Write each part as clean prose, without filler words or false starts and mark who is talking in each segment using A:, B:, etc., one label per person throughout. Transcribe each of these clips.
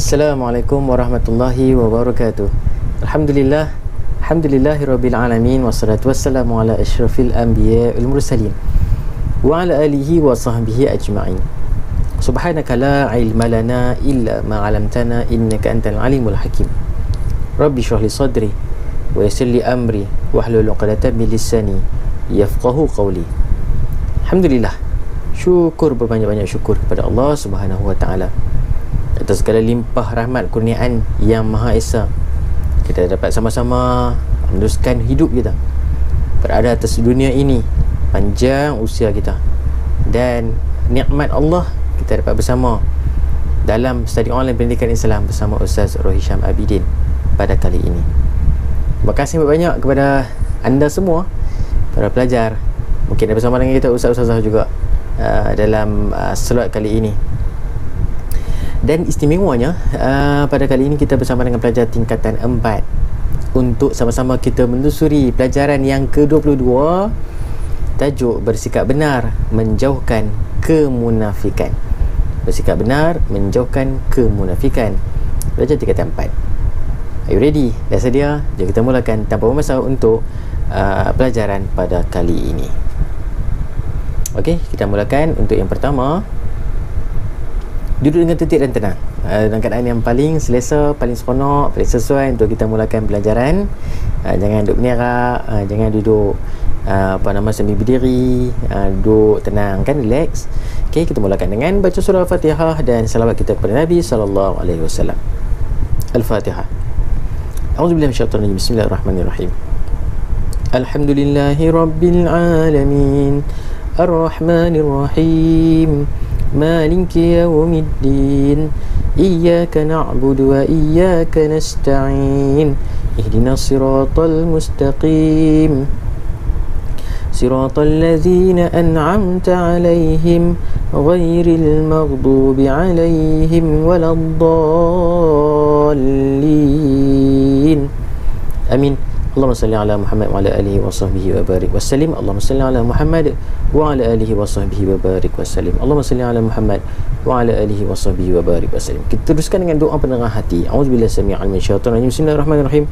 A: Assalamualaikum warahmatullahi wabarakatuh. Alhamdulillah, alhamdulillahirabbil alamin, wassalatu wassalamu ala asyrafil anbiya wal mursalin wa ala alihi wa sahbihi ajma'in. Subhanaka la ilma lana illa ma 'allamtana innaka antal alimul hakim. Rabbi shrah li sadri wa yassir li amri wahlul 'uqdatam min lisani yafqahu qawli. Alhamdulillah, syukur, berbanyak-banyak syukur kepada Allah Subhanahu wa taala atas segala limpah rahmat kurniaan yang Maha Esa. Kita dapat sama-sama meneruskan hidup kita, berada atas dunia ini, panjang usia kita, dan nikmat Allah kita dapat bersama dalam study online pendidikan Islam bersama Ustaz Rohisham Abidin pada kali ini. Terima kasih banyak kepada anda semua, para pelajar. Mungkin ada bersama dengan kita Ustaz-Ustazah juga dalam slot kali ini. Dan istimewanya pada kali ini kita bersama dengan pelajar tingkatan 4 untuk sama-sama kita menelusuri pelajaran yang ke-22, tajuk bersikap benar menjauhkan kemunafikan. Bersikap benar menjauhkan kemunafikan, pelajar tingkatan 4. Are you ready? Dah sedia? Jom kita mulakan tanpa bermasa untuk pelajaran pada kali ini. Okey, kita mulakan. Untuk yang pertama, duduk dengan tertib dan tenang, dalam keadaan yang paling selesa, paling seronok, paling sesuai untuk kita mulakan pelajaran. Jangan duduk menerak, jangan duduk sambil berdiri, duduk tenang kan, relax. Okey, kita mulakan dengan baca surah Al-Fatihah dan salawat kita kepada Nabi sallallahu alaihi wasallam. Al-Fatihah. A'udzubillahi minasyaitonir rajim. Bismillahirrahmanirrahim. Alhamdulillahi rabbil alamin, Ar-Rahmanir Rahim, Maliki yaumiddin, Iyyaka na'budu wa iyyaka nasta'in, Ihdinas siratal mustaqim, Siratal ladzina an'amta 'alaihim, ghairil maghdubi 'alaihim waladdallin. Amin. Allahumma salli ala Muhammad wa ala alihi wa sahbihi wa barik wa sallim. Allahumma salli ala Muhammad wa ala alihi wa sahbihi wa barik wa sallim. Allahumma salli ala Muhammad wa ala alihi wa sahbihi wa barik wa sallim. Kita teruskan dengan doa pendengar hati. A'udzubillahi samii'al alim syaitanir rajim. Bismillahirrahmanirrahim.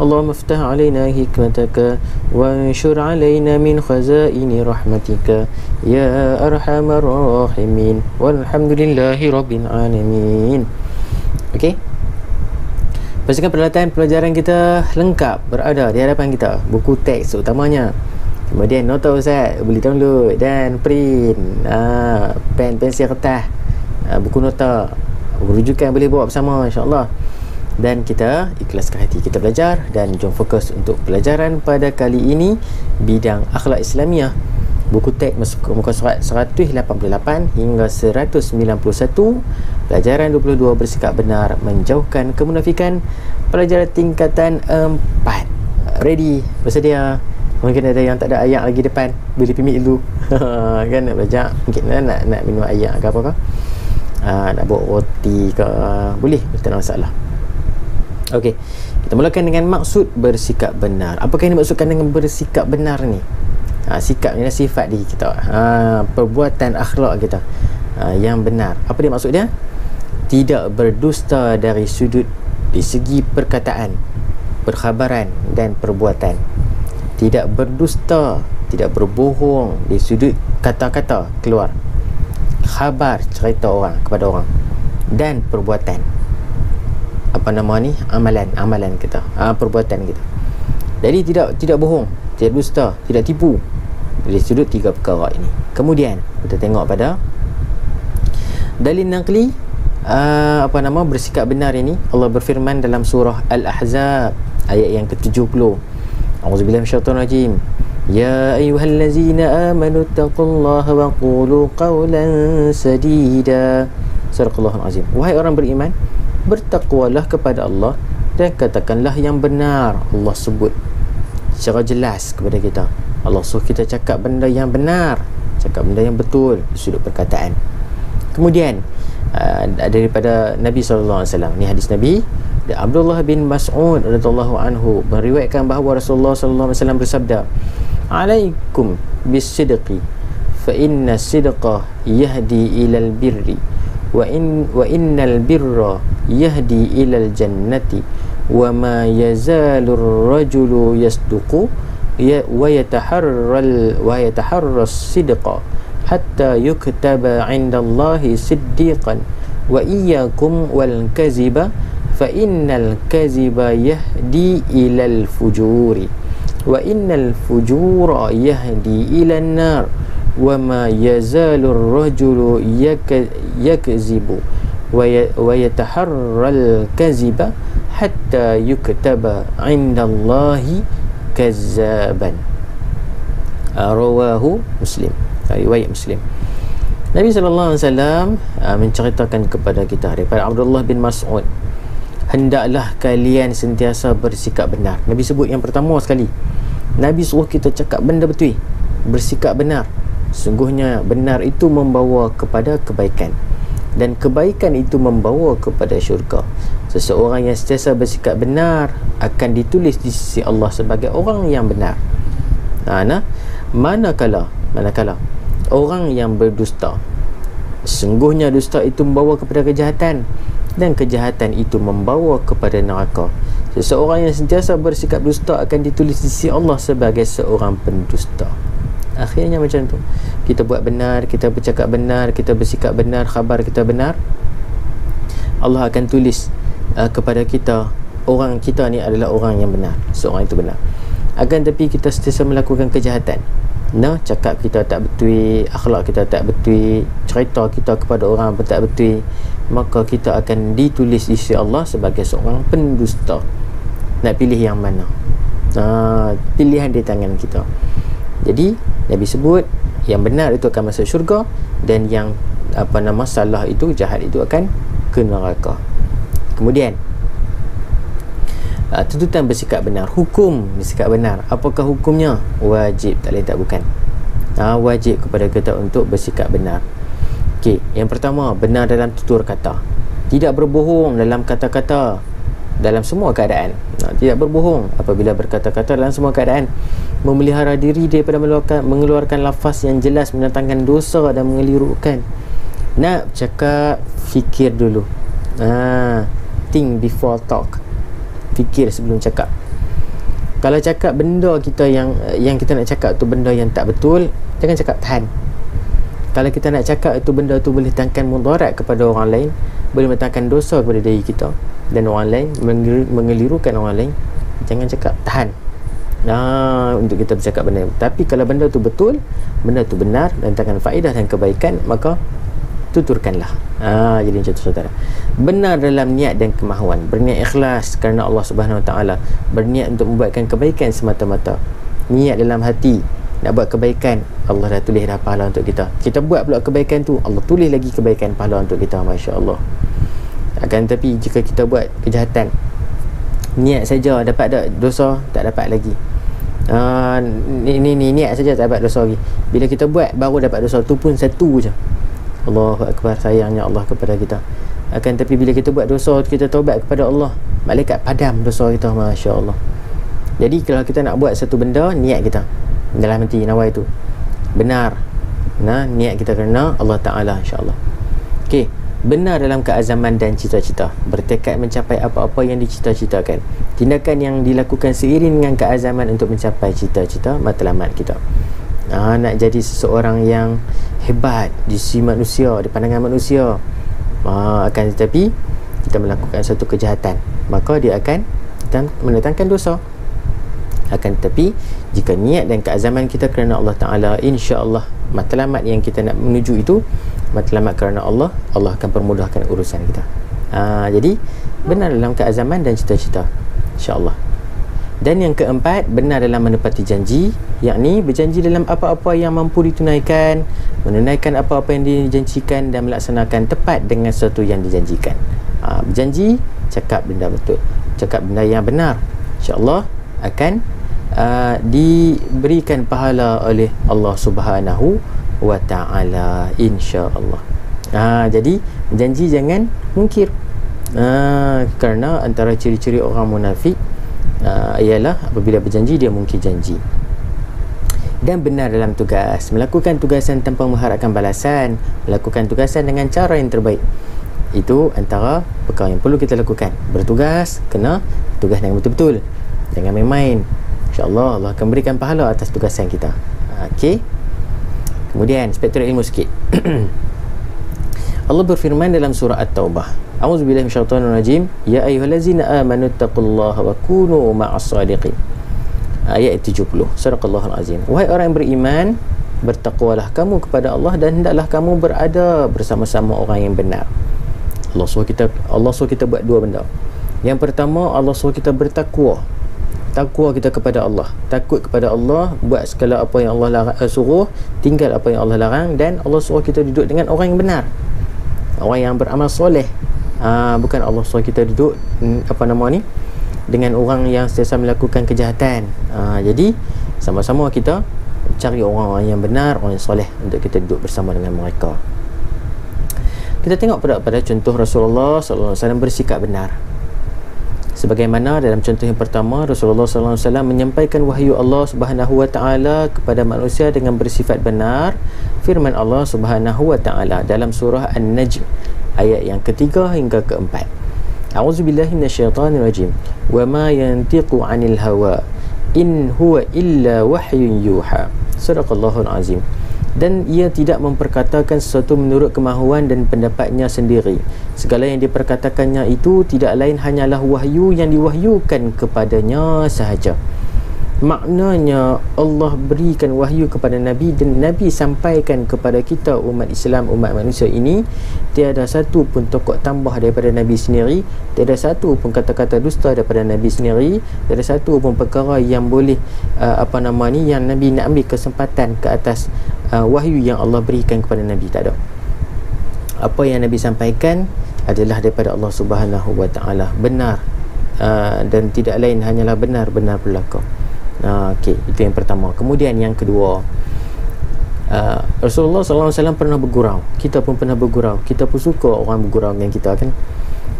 A: Allahumma iftah alaina hikmataka wa anshur alaina min khazaini rahmatika ya arhamar rahimin walhamdulillahi rabbil alamin. Okey, pastikan peralatan pelajaran kita lengkap berada di hadapan kita. Buku teks utamanya, kemudian nota Ustaz boleh download dan print, pen, pensel, kertas, buku nota, buku rujukan boleh bawa bersama, insya-Allah. Dan kita ikhlaskan hati kita belajar, dan jom fokus untuk pelajaran pada kali ini, bidang akhlak Islamiah. Buku teks muka surat 188 hingga 191, pelajaran 22 bersikap benar menjauhkan kemunafikan, pelajaran tingkatan 4. Ready? Bersedia? Mungkin ada yang tak ada ayat lagi depan, boleh permit dulu kan, nak belajar, mungkin nak minum ayat ke apa ke, nak bawa roti ke, boleh, tak ada masalah. Okey, kita mulakan dengan maksud bersikap benar. Apakah yang dimaksudkan dengan bersikap benar ni? Sikap ni sifat diri kita, perbuatan akhlak kita yang benar. Apa dia maksud dia? Tidak berdusta dari segi perkataan, perkhabaran dan perbuatan. Tidak berdusta, tidak berbohong di sudut kata-kata keluar, khabar, cerita orang kepada orang, dan perbuatan. Amalan kita, perbuatan kita. Jadi tidak bohong, tidak dusta, tidak tipu dari sudut 3 perkara ini. Kemudian kita tengok pada dalil naqli, bersikap benar ini. Allah berfirman dalam surah Al-Ahzab ayat yang ke-70. A'udzubillahi minasyaitonir rajim. Ya ayyuhallazina amanu taqullaha wa qulu qawlan sadida. Sadaqallahul azim. Wahai orang beriman, bertakwalah kepada Allah dan katakanlah yang benar. Allah sebut secara jelas kepada kita, Allah suruh kita cakap benda yang benar, cakap benda yang betul di sudut perkataan. Kemudian daripada Nabi SAW, ni hadis Nabi, Abdullah bin Mas'ud radhiyallahu anhu meriwayatkan bahawa Rasulullah SAW bersabda, alaikum bisidqi fa inna sidqa yahdi ilal birri wa innal birra yahdi ilal jannati wa ma yazalur rajulu yasduqu wa yataharras sidqa hatta yuktaba 'indallahi siddiqan wa iyyakum wal kaziba fa innal kaziba yahdi ilal fujuri wa innal fujura yahdi ilan nar wa ma yazalur rajulu yakzibu wa yataharral kaziba hatta yuktaba 'indallahi kazzaban. Rawahu Muslim, riwayat Muslim. Nabi SAW menceritakan kepada kita daripada Abdullah bin Mas'ud, hendaklah kalian sentiasa bersikap benar. Nabi sebut yang pertama sekali, Nabi suruh kita cakap benda betul, bersikap benar. Sungguhnya benar itu membawa kepada kebaikan, dan kebaikan itu membawa kepada syurga. Seseorang yang sentiasa bersikap benar akan ditulis di sisi Allah sebagai orang yang benar. Manakala orang yang berdusta, sungguhnya dusta itu membawa kepada kejahatan, dan kejahatan itu membawa kepada neraka. Seseorang yang sentiasa bersikap dusta akan ditulis di sisi Allah sebagai seorang pendusta. Akhirnya macam tu, kita buat benar, kita bercakap benar, kita bersikap benar, khabar kita benar, Allah akan tulis kepada kita, orang kita ni adalah orang yang benar, seorang itu benar. Akan tapi kita sentiasa melakukan kejahatan, cakap kita tak betul, akhlak kita tak betul, cerita kita kepada orang pun tak betul, maka kita akan ditulis di sisi Allah sebagai seorang pendusta. Nak pilih yang mana? Pilihan di tangan kita. Jadi Nabi sebut yang benar itu akan masuk syurga, dan yang salah itu, jahat itu akan ke neraka. Kemudian tuntutan bersikap benar, hukum bersikap benar. Apakah hukumnya? Wajib, tak lain tak bukan. Wajib kepada kita untuk bersikap benar. Okey, yang pertama, benar dalam tutur kata, tidak berbohong dalam kata-kata dalam semua keadaan. Tidak berbohong apabila berkata-kata dalam semua keadaan, memelihara diri daripada mengeluarkan lafaz yang jelas mendatangkan dosa dan mengelirukan. Nak cakap, fikir dulu. Think before talk. Fikir sebelum cakap. Kalau cakap benda kita yang kita nak cakap tu benda yang tak betul, jangan cakap, tahan. Kalau kita nak cakap itu benda tu boleh datangkan mudarat kepada orang lain, boleh mendatangkan dosa kepada diri kita dan orang lain, mengelirukan orang lain, jangan cakap, tahan. Untuk kita bercakap benda. Tapi kalau benda tu betul, benda tu benar dan datangkan faedah dan kebaikan, maka tuturkanlah. Jadi macam tu saudara. Benar dalam niat dan kemahuan, berniat ikhlas kerana Allah Subhanahu Wa Taala, berniat untuk membuatkan kebaikan semata-mata. Niat dalam hati nak buat kebaikan, Allah dah tulis dah pahala untuk kita. Kita buat pula kebaikan tu, Allah tulis lagi kebaikan pahala untuk kita, masya-Allah. Akan tapi jika kita buat kejahatan, niat saja dapat tak dosa, tak dapat lagi. Ni niat saja tak dapat dosa lagi. Bila kita buat baru dapat dosa, tu pun satu je. Allahu Akbar, sayangnya Allah kepada kita. Akan tapi bila kita buat dosa, kita taubat kepada Allah, malaikat padam dosa kita, masya-Allah. Jadi kalau kita nak buat satu benda, niat kita dalam hati nawai itu benar, niat kita kerana Allah Ta'ala, insya-Allah. Okey, benar dalam keazaman dan cita-cita, bertekad mencapai apa-apa yang dicita-citakan, tindakan yang dilakukan seiring dengan keazaman untuk mencapai cita-cita matlamat kita. Nak jadi seseorang yang hebat di sisi manusia, di pandangan manusia, akan tetapi kita melakukan satu kejahatan, maka dia akan mendatangkan dosa. Akan tetapi jika niat dan keazaman kita kerana Allah Ta'ala, insya-Allah matlamat yang kita nak menuju itu matlamat kerana Allah, Allah akan permudahkan urusan kita. Jadi benar dalam keazaman dan cita-cita, insya-Allah. Dan yang keempat, benar dalam menepati janji, yakni berjanji dalam apa-apa yang mampu ditunaikan, menunaikan apa-apa yang dijanjikan dan melaksanakan tepat dengan sesuatu yang dijanjikan. Berjanji, cakap benda betul, cakap benda yang benar, insya-Allah akan diberikan pahala oleh Allah Subhanahu Wa Ta'ala, insya-Allah. Jadi janji jangan mungkir, kerana antara ciri-ciri orang munafik ialah apabila berjanji dia mungkir janji. Dan benar dalam tugas, melakukan tugasan tanpa mengharapkan balasan, melakukan tugasan dengan cara yang terbaik. Itu antara perkara yang perlu kita lakukan. Bertugas, kena tugas dengan betul-betul, jangan main-main. InsyaAllah Allah akan berikan pahala atas tugasan kita. Okey. Kemudian spektrum ilmu sikit. Allah berfirman dalam surah At-Taubah, A'udzubillahi minasyaitonirrajim, ya ayyuhallazina amanu taqullaha wa kunu ma'as shadiqin. Ayat 70. Sadaqallahul azim. Wahai orang yang beriman, bertakwalah kamu kepada Allah dan hendaklah kamu berada bersama-sama orang yang benar. Allah suruh kita buat dua benda. Yang pertama, Allah suruh kita bertakwa. Takwa kita kepada Allah, takut kepada Allah, buat segala apa yang Allah suruh, tinggal apa yang Allah larang, dan Allah suruh kita duduk dengan orang yang benar, orang yang beramal soleh. Bukan Allah suruh kita duduk dengan orang yang sentiasa melakukan kejahatan. Jadi sama-sama kita cari orang-orang yang benar, orang yang soleh, untuk kita duduk bersama dengan mereka. Kita tengok pada contoh Rasulullah SAW bersikap benar. Sebagaimana dalam contoh yang pertama, Rasulullah SAW menyampaikan wahyu Allah Subhanahu Wa Taala kepada manusia dengan bersifat benar. Firman Allah Subhanahu Wa Taala dalam surah An-Najm ayat yang ketiga hingga keempat. A'udzubillahi minasyaitonirrajim. Wa ma yantiqu 'anil hawa in huwa illa wahyun yuha. Sadaqallahul azim. Dan ia tidak memperkatakan sesuatu menurut kemahuan dan pendapatnya sendiri. Segala yang diperkatakannya itu tidak lain hanyalah wahyu yang diwahyukan kepadanya sahaja. Maknanya Allah berikan wahyu kepada Nabi, dan Nabi sampaikan kepada kita umat Islam, umat manusia ini. Tiada satu pun tokok tambah daripada Nabi sendiri, tiada satu pun kata-kata dusta daripada Nabi sendiri, tiada satu pun perkara yang boleh yang Nabi nak ambil kesempatan ke atas wahyu yang Allah berikan kepada Nabi. Tak ada. Apa yang Nabi sampaikan adalah daripada Allah Subhanahu Wa Taala, benar, dan tidak lain hanyalah benar-benar belaka. Okey, itu yang pertama. Kemudian yang kedua, Rasulullah SAW pernah bergurau. Kita pun pernah bergurau. Kita pun suka orang bergurau dengan kita, kan?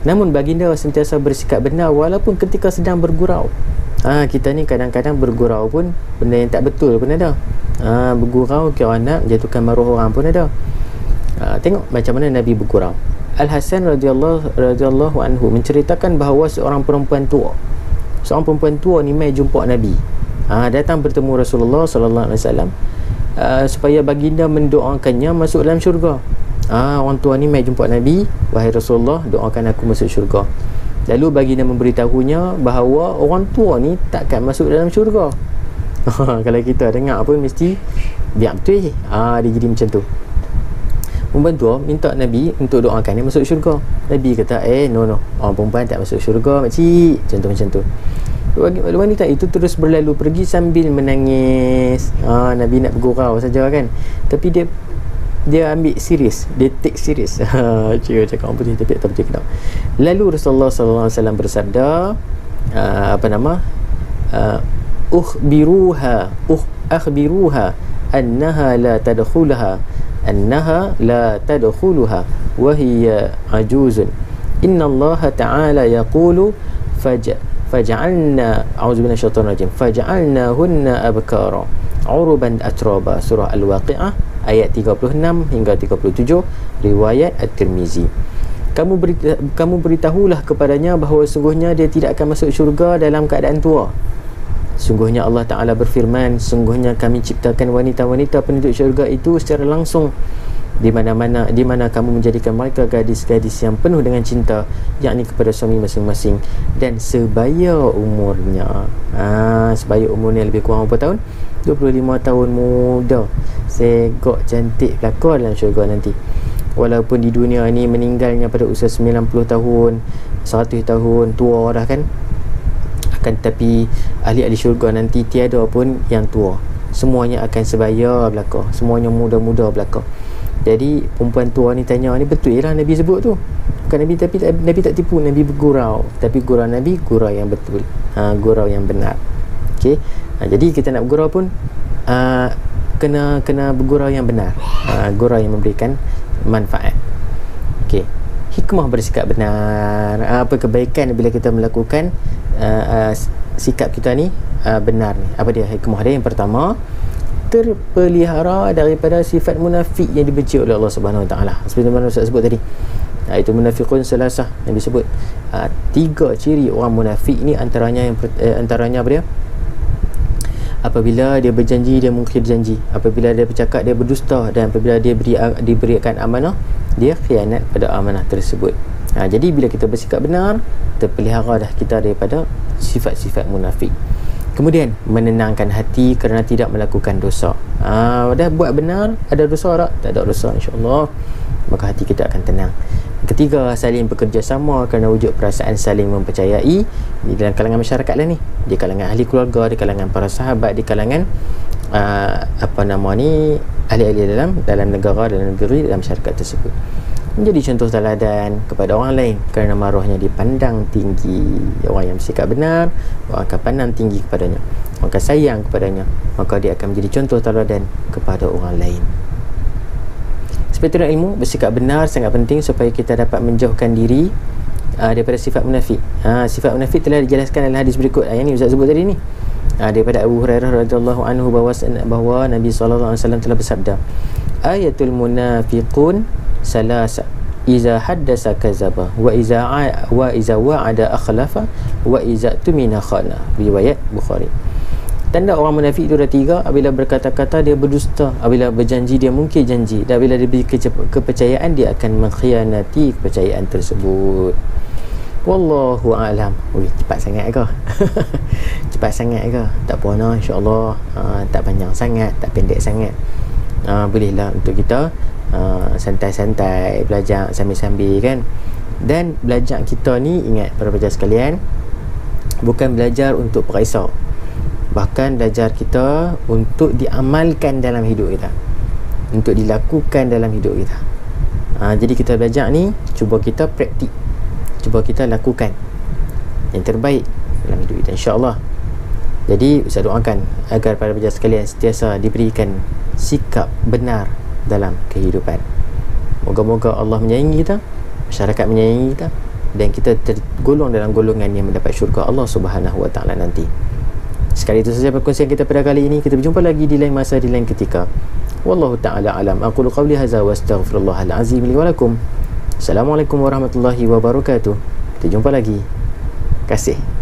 A: Namun baginda sentiasa bersikap benar walaupun ketika sedang bergurau. Kita ni kadang-kadang bergurau pun benda yang tak betul pun ada. Bergurau kira nak jatuhkan maruah orang pun ada. Tengok macam mana Nabi bergurau. Al-Hasan radhiyallahu anhu menceritakan bahawa seorang perempuan tua ni mai jumpa Nabi. Datang bertemu Rasulullah sallallahu alaihi wasallam supaya baginda mendoakannya masuk dalam syurga. Orang tua ni mai jumpa Nabi, wahai Rasulullah, doakan aku masuk syurga. Lalu baginda memberitahunya bahawa orang tua ni takkan masuk dalam syurga. Kalau kita dengar pun mesti biar betul je. Dia jadi macam tu. Perempuan tua minta Nabi untuk doakan dia masuk syurga. Nabi kata, no, orang perempuan tak masuk syurga, makcik. Macam tu. Wanita itu terus berlalu pergi sambil menangis. Nabi nak bergurau saja, kan? Tapi dia ambil serius, dia take serius. Cakap orang putih tapi tak betul kenapa. Lalu Rasulullah SAW bersabda, akhbiruha annaha la tadkhulaha wa hiya ajuzun. Inna Allah Ta'ala yaqulu faj'alna faj'alnahunna abkara uruban atraba. Surah Al-Waqi'ah ayat 36 hingga 37, riwayat At-Tirmizi. Kamu beritahulah kepadanya bahawa sungguhnya dia tidak akan masuk syurga dalam keadaan tua. Sungguhnya Allah Ta'ala berfirman, sungguhnya kami ciptakan wanita-wanita penduduk syurga itu secara langsung, di mana kamu menjadikan mereka gadis-gadis yang penuh dengan cinta, yakni kepada suami masing-masing, dan sebaya umurnya. Sebaya umurnya lebih kurang berapa tahun? 25 tahun muda, segok cantik kelakar dalam syurga nanti. Walaupun di dunia ni meninggalnya pada usia 90 tahun, 100 tahun, tua dah, kan? Akan tetapi ahli-ahli syurga nanti tiada pun yang tua, semuanya akan sebaya belaka, semuanya muda-muda belaka. Jadi perempuan tua ni tanya, ni betul lah Nabi sebut tu? Bukan Nabi, tapi Nabi tak tipu, Nabi bergurau. Tapi gurau Nabi, gurau yang betul, gurau yang benar. Okey. Jadi kita nak bergurau pun kena bergurau yang benar, gurau yang memberikan manfaat. Okey. Hikmah bersikap benar. Apa kebaikan bila kita melakukan sikap kita ni benar ni? Apa dia hikmah dia? Yang pertama, terpelihara daripada sifat munafik yang dibenci oleh Allah Subhanahu Wa Taala. Seperti mana Ustaz sebut tadi, Itu munafiqun salasah yang disebut. 3 ciri orang munafik ni, antaranya antaranya apa dia? Apabila dia berjanji, dia mungkir janji. Apabila dia bercakap, dia berdusta. Dan apabila dia diberikan amanah, dia khianat pada amanah tersebut. Jadi bila kita bersikap benar, terpelihara dah kita daripada sifat-sifat munafik. Kemudian menenangkan hati kerana tidak melakukan dosa. Dah buat benar, ada dosa tak? Tak ada dosa, insya-Allah. Maka hati kita akan tenang. Ketiga, saling bekerjasama kerana wujud perasaan saling mempercayai di dalam kalangan masyarakat lah ni, di kalangan ahli keluarga, di kalangan para sahabat, di kalangan ahli-ahli dalam negara, dalam negeri, dalam masyarakat tersebut. Menjadi contoh teladan kepada orang lain kerana maruahnya dipandang tinggi. Orang yang bersikap benar, orang akan pandang tinggi kepadanya, orang akan sayang kepadanya, maka dia akan menjadi contoh teladan kepada orang lain. Seperti ilmu, bersikap benar sangat penting supaya kita dapat menjauhkan diri daripada sifat munafik. Sifat munafik telah dijelaskan dalam hadis berikut yang ni Ustaz sebut tadi ni. Daripada Abu Hurairah radhiyallahu anhu bahawa Nabi sallallahu alaihi wasallam telah bersabda, ayatul munafiqun salasa, iza haddasa kadzaba, wa iza wa'ada akhlafa, wa iza tumina khana. Riwayat Bukhari. Tanda orang munafik itu ada 3. Apabila berkata-kata, dia berdusta. Apabila berjanji, dia mungkir janji. Dan apabila diberi kepercayaan, dia akan mengkhianati kepercayaan tersebut. Wallahu a'lam. Cepat sangat ke? Cepat sangat ke? Tak apa, insya-Allah. Tak panjang sangat, tak pendek sangat. Bolehlah untuk kita santai-santai belajar sambil-sambil kan. Dan belajar kita ni, ingat para pelajar sekalian, bukan belajar untuk perisa, bahkan belajar kita untuk diamalkan dalam hidup kita, untuk dilakukan dalam hidup kita. Jadi kita belajar ni, cuba kita praktik, cuba kita lakukan yang terbaik dalam hidup kita, insya-Allah. Jadi saya doakan agar para pelajar sekalian sentiasa diberikan sikap benar dalam kehidupan. Moga-moga Allah menyayangi kita, masyarakat menyayangi kita, dan kita tergolong dalam golongan yang mendapat syurga Allah Subhanahu wa taala nanti. Sekali itu saja perkongsian kita pada kali ini. Kita berjumpa lagi di lain masa, di lain ketika. Wallahu ta'ala alam. Aqulu qawli hadza wa astaghfirullahal azim li wa lakum. Assalamualaikum warahmatullahi wabarakatuh. Kita jumpa lagi. Terima kasih.